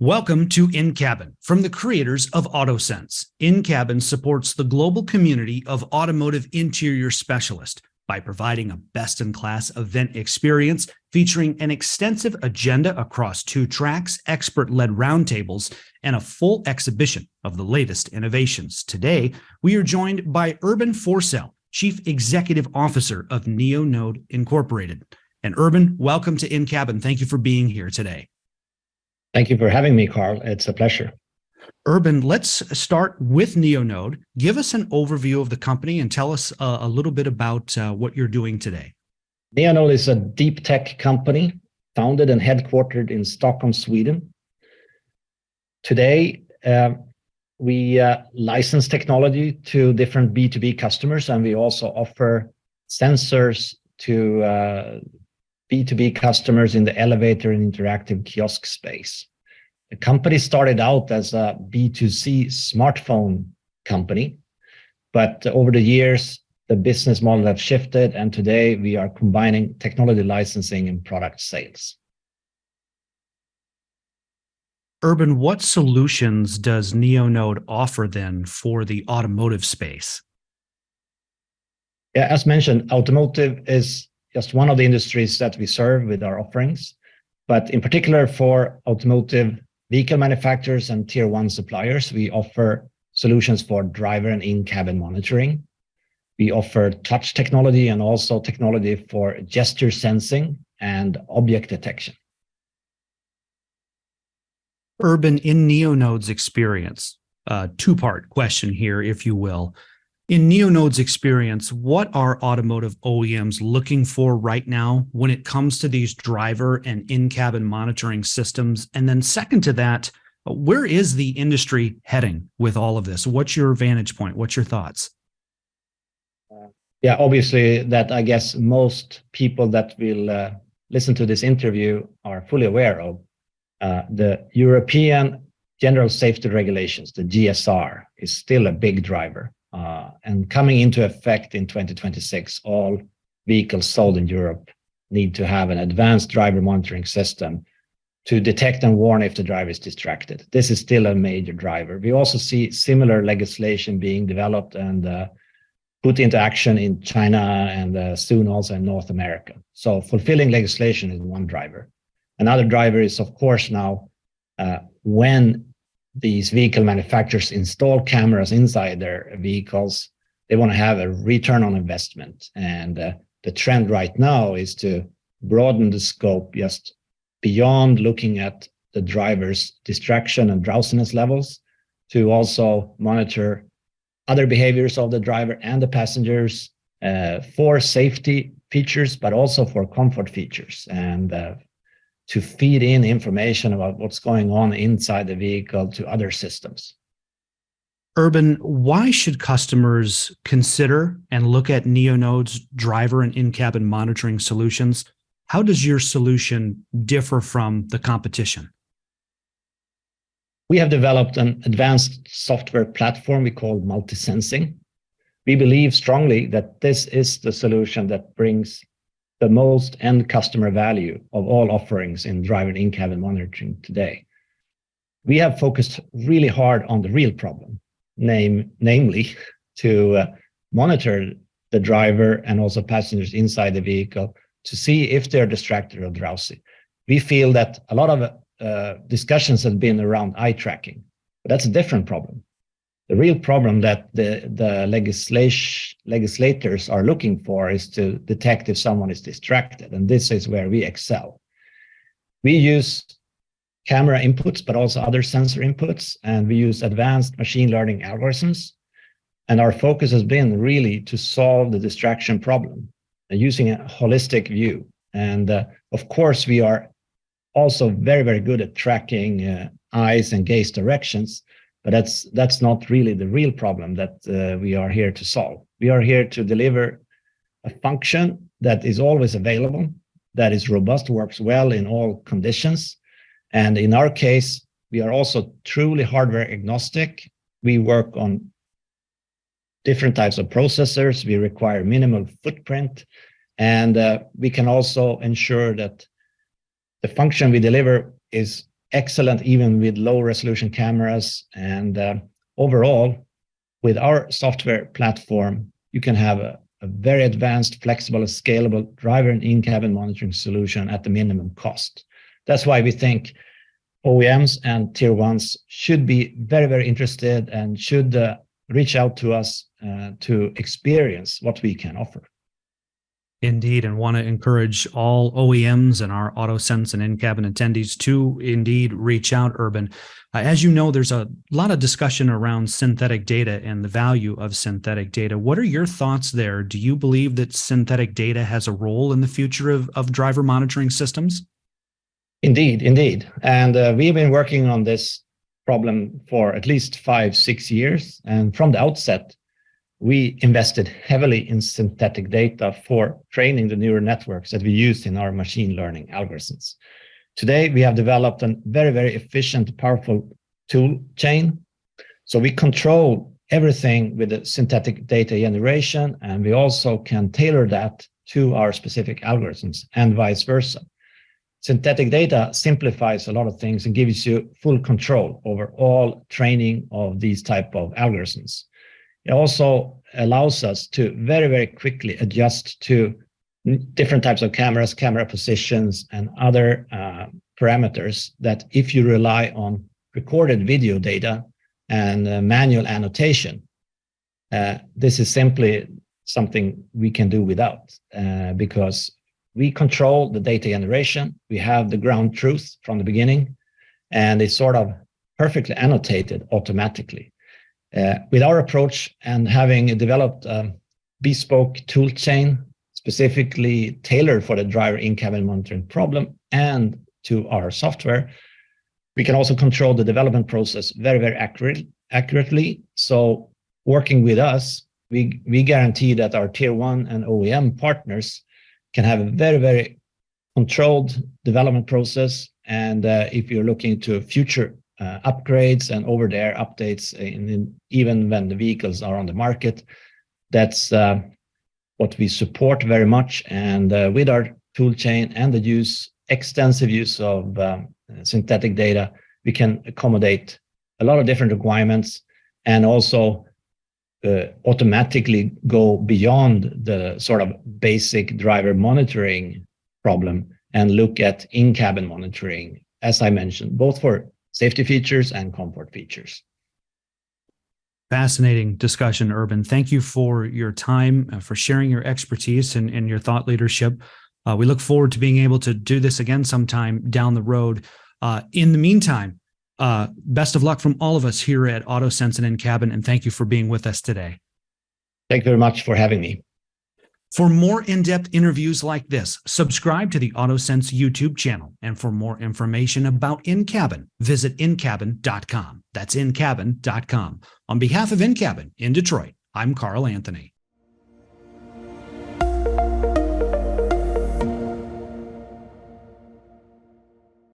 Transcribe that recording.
Welcome to InCabin from the creators of AutoSens. InCabin supports the global community of automotive interior specialists by providing a best-in-class event experience featuring an extensive agenda across 2 tracks, expert-led roundtables, and a full exhibition of the latest innovations. Today, we are joined by Urban Forssell, Chief Executive Officer of Neonode Incorporated. And Urban, welcome to InCabin. Thank you for being here today. Thank you for having me, Carl. It's a pleasure. Urban, let's start with Neonode. Give us an overview of the company and tell us a little bit about what you're doing today. Neonode is a deep tech company founded and headquartered in Stockholm, Sweden. Today, we license technology to different B2B customers, and we also offer sensors to B2B customers in the elevator and interactive kiosk space. The company started out as a B2C smartphone company, but over the years, the business model has shifted, and today we are combining technology licensing and product sales. Urban, what solutions does Neonode offer then for the automotive space? Yeah, as mentioned, automotive is just one of the industries that we serve with our offerings, but in particular for automotive vehicle manufacturers and tier 1 suppliers, we offer solutions for driver and in-cabin monitoring. We offer touch technology and also technology for gesture sensing and object detection. Urban, in Neonode's experience, two-part question here, if you will. In Neonode's experience, what are automotive OEMs looking for right now when it comes to these driver and in-cabin monitoring systems? And then second to that, where is the industry heading with all of this? What's your vantage point? What's your thoughts? Yeah, obviously that I guess most people that will listen to this interview are fully aware of. The European General Safety Regulations, the GSR, is still a big driver. And coming into effect in 2026, all vehicles sold in Europe need to have an advanced driver monitoring system to detect and warn if the driver is distracted. This is still a major driver. We also see similar legislation being developed and put into action in China and soon also in North America. So fulfilling legislation is one driver. Another driver is, of course, now when these vehicle manufacturers install cameras inside their vehicles, they want to have a return on investment. And the trend right now is to broaden the scope just beyond looking at the driver's distraction and drowsiness levels to also monitor other behaviors of the driver and the passengers for safety features, but also for comfort features. And to feed in information about what's going on inside the vehicle to other systems. Urban, why should customers consider and look at Neonode's driver and in-cabin monitoring solutions? How does your solution differ from the competition? We have developed an advanced software platform we call multi-sensing. We believe strongly that this is the solution that brings the most end customer value of all offerings in driver and in-cabin monitoring today. We have focused really hard on the real problem, namely to monitor the driver and also passengers inside the vehicle to see if they're distracted or drowsy. We feel that a lot of discussions have been around eye tracking, but that's a different problem. The real problem that the legislators are looking for is to detect if someone is distracted, and this is where we excel. We use camera inputs, but also other sensor inputs, and we use advanced machine learning algorithms. And our focus has been really to solve the distraction problem using a holistic view. And of course, we are also very, very good at tracking eyes and gaze directions. But that's not really the real problem that we are here to solve. We are here to deliver a function that is always available, that is robust, works well in all conditions. And in our case, we are also truly hardware agnostic. We work on different types of processors. We require minimal footprint. And we can also ensure that the function we deliver is excellent even with low resolution cameras. And overall, with our software platform, you can have a very advanced, flexible, and scalable driver and in-cabin monitoring solution at the minimum cost. That's why we think OEMs and tier ones should be very, very interested and should reach out to us to experience what we can offer. Indeed, and want to encourage all OEMs and our AutoSens and in-cabin attendees to indeed reach out, Urban. As you know, there's a lot of discussion around synthetic data and the value of synthetic data. What are your thoughts there? Do you believe that synthetic data has a role in the future of driver monitoring systems? Indeed. And we've been working on this problem for at least 5-6 years. And from the outset, we invested heavily in synthetic data for training the neural networks that we use in our machine learning algorithms. Today, we have developed a very, very efficient, powerful tool chain. So we control everything with the synthetic data generation, and we also can tailor that to our specific algorithms and vice versa. Synthetic data simplifies a lot of things and gives you full control over all training of these type of algorithms. It also allows us to very, very quickly adjust to different types of cameras, camera positions, and other parameters that if you rely on recorded video data and manual annotation, this is simply something we can do without because we control the data generation. We have the ground truth from the beginning, and it's sort of perfectly annotated automatically. With our approach and having developed a bespoke tool chain specifically tailored for the driver in-cabin monitoring problem and to our software, we can also control the development process very, very accurately. So working with us, we guarantee that our tier one and OEM partners can have a very, very controlled development process. And if you're looking to future upgrades and over-the-air updates, even when the vehicles are on the market, that's what we support very much. And with our tool chain and the extensive use of synthetic data, we can accommodate a lot of different requirements and also automatically go beyond the sort of basic driver monitoring problem and look at in-cabin monitoring, as I mentioned, both for safety features and comfort features. Fascinating discussion, Urban. Thank you for your time, for sharing your expertise and your thought leadership. We look forward to being able to do this again sometime down the road. In the meantime, best of luck from all of us here at AutoSens and InCabin, and thank you for being with us today. Thank you very much for having me. For more in-depth interviews like this, subscribe to the AutoSens YouTube channel. And for more information about InCabin, visit InCabin.com. That's InCabin.com. On behalf of InCabin in Detroit, I'm Carl Anthony.